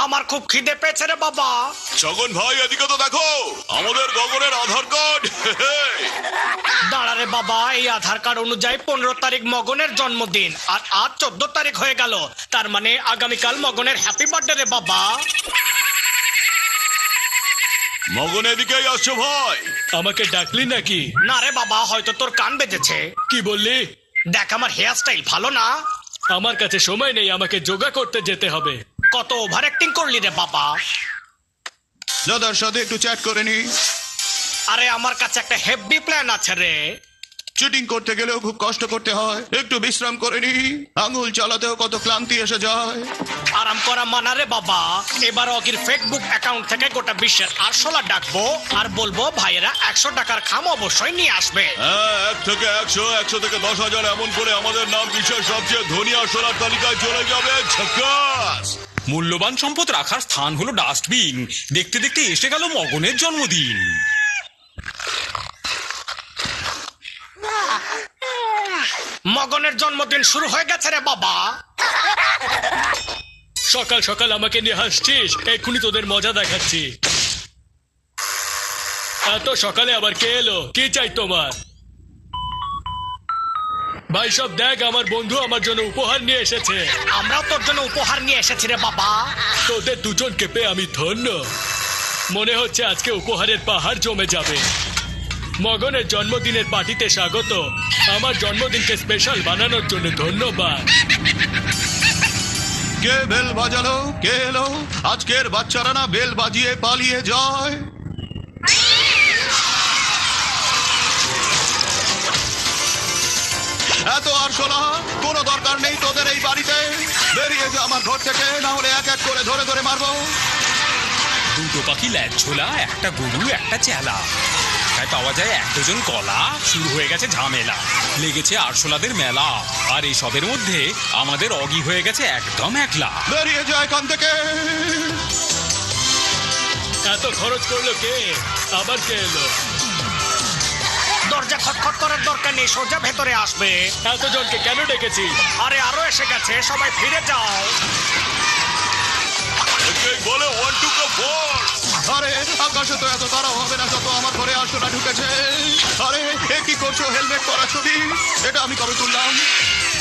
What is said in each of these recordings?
আমার খুব খিদে পেয়েছে রে বাবা। ছগন ভাই এদিকে তো দেখো, আমাদের গগনের আধার কার্ড। দাঁড়া রে বাবা, এই আধার কার্ড অনুযায়ী 15 তারিখ মগনের জন্মদিন, আর আজ 14 তারিখ হয়ে গেল। তার মানে আগামীকাল মগনের হ্যাপি বার্থডে রে বাবা। মগন এদিকেই আসছো ভাই। আমাকে ডাকলি নাকি? না রে বাবা, হয়তো তোর কান বেজেছে। কি বললি? দেখ আমার হেয়ার স্টাইল ভালো না। আমার কাছে সময় নেই, আমাকে যোগা করতে যেতে হবে। কত ওভার অ্যাক্টিং করলি রে বাবা। দাদার সাথে একটু চ্যাট করে নি। আরে আমার কাছে একটা হেভি প্ল্যান আছে রে। চিটিং করতে গেলেও খুব কষ্ট করতে হয়, একটু বিশ্রাম করে নি। আঙুল চালাতেও কত ক্লান্তি এসে যায়। আরাম করা মানা রে বাবা। এবার অগির ফেসবুক অ্যাকাউন্ট থেকে গোটা বিশ্বের আরশোলা ডাকবো আর বলবো ভাইয়েরা 100 টাকার খাম অবশ্যই নিয়ে আসবে। হ্যাঁ, 1 থেকে 100, 100 থেকে 10,000 এমন করে আমাদের নাম বিশ্বের সবচেয়ে ধনী আরশোলার তালিকায় চলে যাবে। ঝাক্কাস। মূল্যবান সম্পদ রাখার স্থান হলো ডাস্টবিন। দেখতে দেখতে এসে গেল মগনের জন্মদিন। মগনের জন্মদিন শুরু হয়ে গেছে রে বাবা। সকাল সকাল আমাকে নিয়ে হাসছিস? এক্ষুনি তোদের মজা দেখাচ্ছি। এত সকালে আবার কে এলো? কি চাই তোমার? ভাই সব দেখ, আমার বন্ধু আমার জন্য উপহার নিয়ে এসেছে। আমরাও তোর জন্য উপহার নিয়ে এসেছি রে বাবা। তোদের দুজনকে পেয়ে আমি ধন্য। মনে হচ্ছে আজকে উপহারের পাহাড় জমে যাবে। মগনের জন্মদিনের পার্টিতে স্বাগত। আমার জন্মদিনকে স্পেশাল বানানোর জন্য ধন্যবাদ। কে বেল বাজালো? কে এলো? আজকের বাচ্চারা না বেল বাজিয়ে পালিয়ে যায়। এত আরশোলা, কোনো দরকার নেই তোদের এই বাড়িতে। বেরিয়ে যা আমার ঘর থেকে, না হলে এক এক করে ধরে ধরে মারবো। দুটো পাখি ল্যাজ ঝোলা, একটা গরু, একটা চেলা। তাই পাওয়া যায় 1 ডজন কলা। শুরু হয়ে গেছে ঝামেলা, লেগেছে আরশোলাদের মেলা। আর এই সবের মধ্যে আমাদের অগি হয়ে গেছে একদম একলা। বেরিয়ে যা এখান থেকে। এত খরচ করলো কে? আবার কে এলো? দরজা খটখট করার দরকার নেই, সোজা ভেতরে আসবে। এতজনকে কেন ডেকেছি? আরে আরো এসে গেছে, সবাই ফিরে যাও। বলে 1 2 4। আরে আকাশে তো এত তারা হবে না যত আমার ঘরে আরশোলা ঢুকেছে। আরে এ কি করছো? হেলমেট পরা ছবি, এটা আমি কবে তুললাম?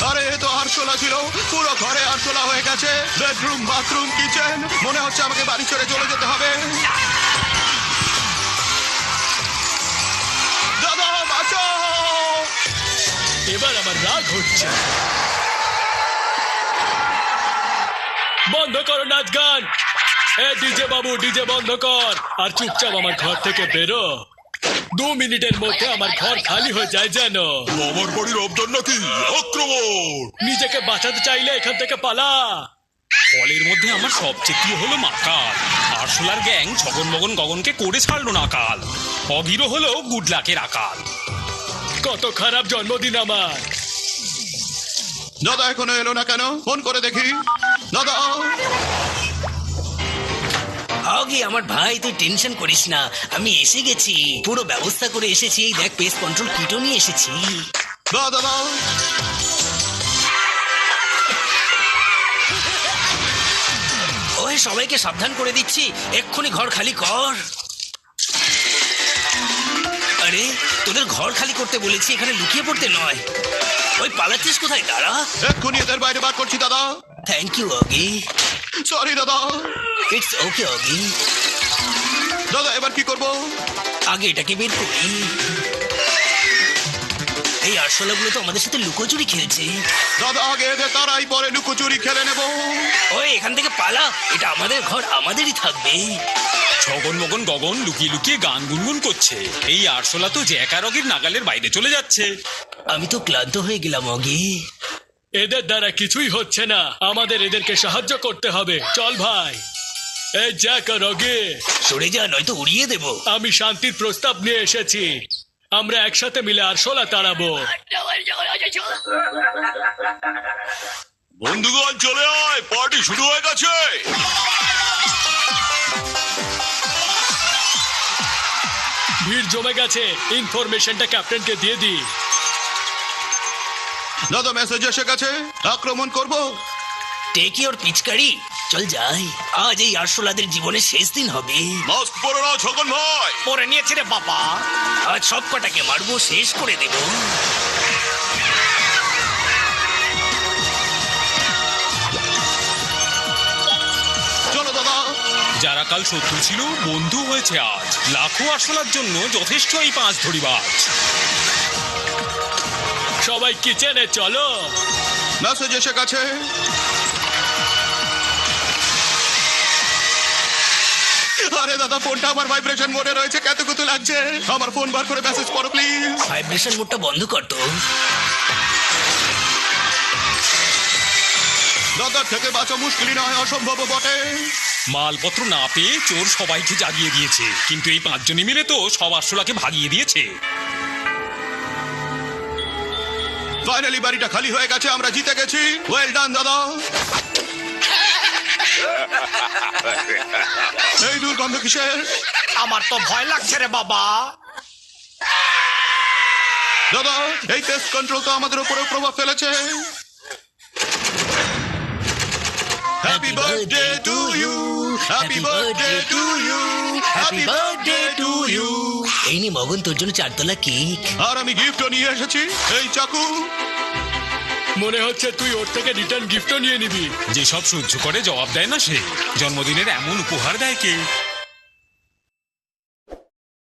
আরে এ তো আরশোলা ছিল, পুরো ঘরে আরশোলা হয়ে গেছে। Bedroom, bathroom, kitchen. মনে হচ্ছে আমাকে বাড়ি ছেড়ে চলে যেতে হবে। দাদা বাঁচাও! এবার আমার রাগ হচ্ছে। বন্ধ করো নাচ গান। ডিজে বাবু, ডিজে বন্ধ কর আর চুপচাপ আমার ঘর থেকে বেরো। 2 মিনিটের মধ্যে আমার ঘর খালি হয়ে যায় যেন। আমার বাড়ির অবদান নাকি? আক্রমণ! নিজেকে বাঁচাতে চাইলে এখান থেকে পালা। ফলের মধ্যে আমার সবচেয়ে প্রিয় হলো মাকাল। আরশোলার গ্যাং ছগন মগন গগনকে করে ছাড়লো না কাল। অগিরও হলো গুড লাকের আকাল। কত খারাপ জন্মদিন আমার। দাদা এখনো এলো না কেন? ফোন করে দেখি। দাদা! অগি আমার ভাই, তুই টেনশন করিস না, আমি এসে গেছি। পুরো ব্যবস্থা করে এসেছি। দেখ, পেস্ট কন্ট্রোল কিটও নিয়ে এসেছি। দাদা! ওই সবাইকে সাবধান করে দিচ্ছি, এক্ষুনি ঘর খালি কর। আরে তোদের ঘর খালি করতে বলেছি, এখানে লুকিয়ে পড়তে নয়। ওই পালাচ্ছিস কোথায়? দাঁড়া, এক্ষুনি এদের বাইরে বার করছি দাদা। Thank you Oggy. সরি দাদা। It's okay Oggy. দাদা এবার কি করব? আগে এটাকে বের করি। এই আরশোলাগুলো তো আমাদের সাথে লুকোচুরি খেলছে। দাদা আগে এদের তারাই পরে লুকোচুরি খেলে নেব। ওই এখান থেকে পালা, এটা আমাদের ঘর, আমাদেরই থাকবে। ছগন মগন গগন লুকিয়ে লুকিয়ে গান গুনগুন করছে। এই আরশোলা তো জ্যাক আর অগির নাগালের বাইরে চলে যাচ্ছে। আমি তো ক্লান্ত হয়ে গেলাম অগি। এদের দ্বারা কিছুই হচ্ছে না, আমাদের এদেরকে সাহায্য করতে হবে। চল ভাই। এই জ্যাক আর অগি, সরে যা, নয়তো উড়িয়ে দেব। আমি শান্তির প্রস্তাব নিয়ে এসেছি। আমরা একসাথে মিলে আরশোলা তাড়াবো। বন্ধুগণ চলে আয়, পার্টি শুরু হয়ে গেছে। ভিড় জমে গেছে, ইনফরমেশনটা ক্যাপ্টেনকে দিয়ে দি। দাদা মেসেজ এসে গেছে, আক্রমণ করব। টেক ইওর পিচকারি। চল যাই, আজ এই আরশোলাদের জীবনের শেষ দিন হবে। মাস্ক পরে নাও ছগন ভাই। পরে নিয়েছি রে বাবা। আজ সব কটাকে মারবো, শেষ করে দেব। চলো দাদা। যারা কাল শত্রু ছিল বন্ধু হয়েছে আজ। লাখো আরশোলার জন্য যথেষ্ট এই 5 ধরিবাজ। সবাই কিচেনে চলো। মেসেজ এসে গেছে। আরে দাদা, ফোনটা আমার ভাইব্রেশন মোডে রয়েছে, কতকুতু লাগছে। আমার ফোন বার করে মেসেজ করো প্লিজ। ভাইব্রেশন মোডটা বন্ধ কর তো। দাদার থেকে বাঁচা মুশকিলই নয়, অসম্ভব বটে। মালপত্র না পেয়ে চোর সবাইকে জাগিয়ে দিয়েছে, কিন্তু এই 5 জনই মিলে তো সব আরশোলাকে ভাগিয়ে দিয়েছে। ফাইনালি বাড়িটা খালি হয়ে গেছে, আমরা জিতে গেছি। ওয়েল ডান দাদা। এই দুর্গন্ধ কিসের? আমার তো ভয় লাগছে রে বাবা। দাদা, এই পেস্ট কন্ট্রোল তো আমাদের উপরে প্রভাব ফেলেছে। Happy birthday to you, happy birthday to you, happy birthday to you. এই নি মগন, তোর জন্য 4 তলা কেক। আর আমি গিফটও নিয়ে এসেছি, এই চাকু। মনে হচ্ছে তুই ওর থেকে রিটার্ন গিফটও নিয়ে নিবি। যেসব সহ্য করে জবাব দেয় না সে, জন্মদিনের এমন উপহার দেয় কে?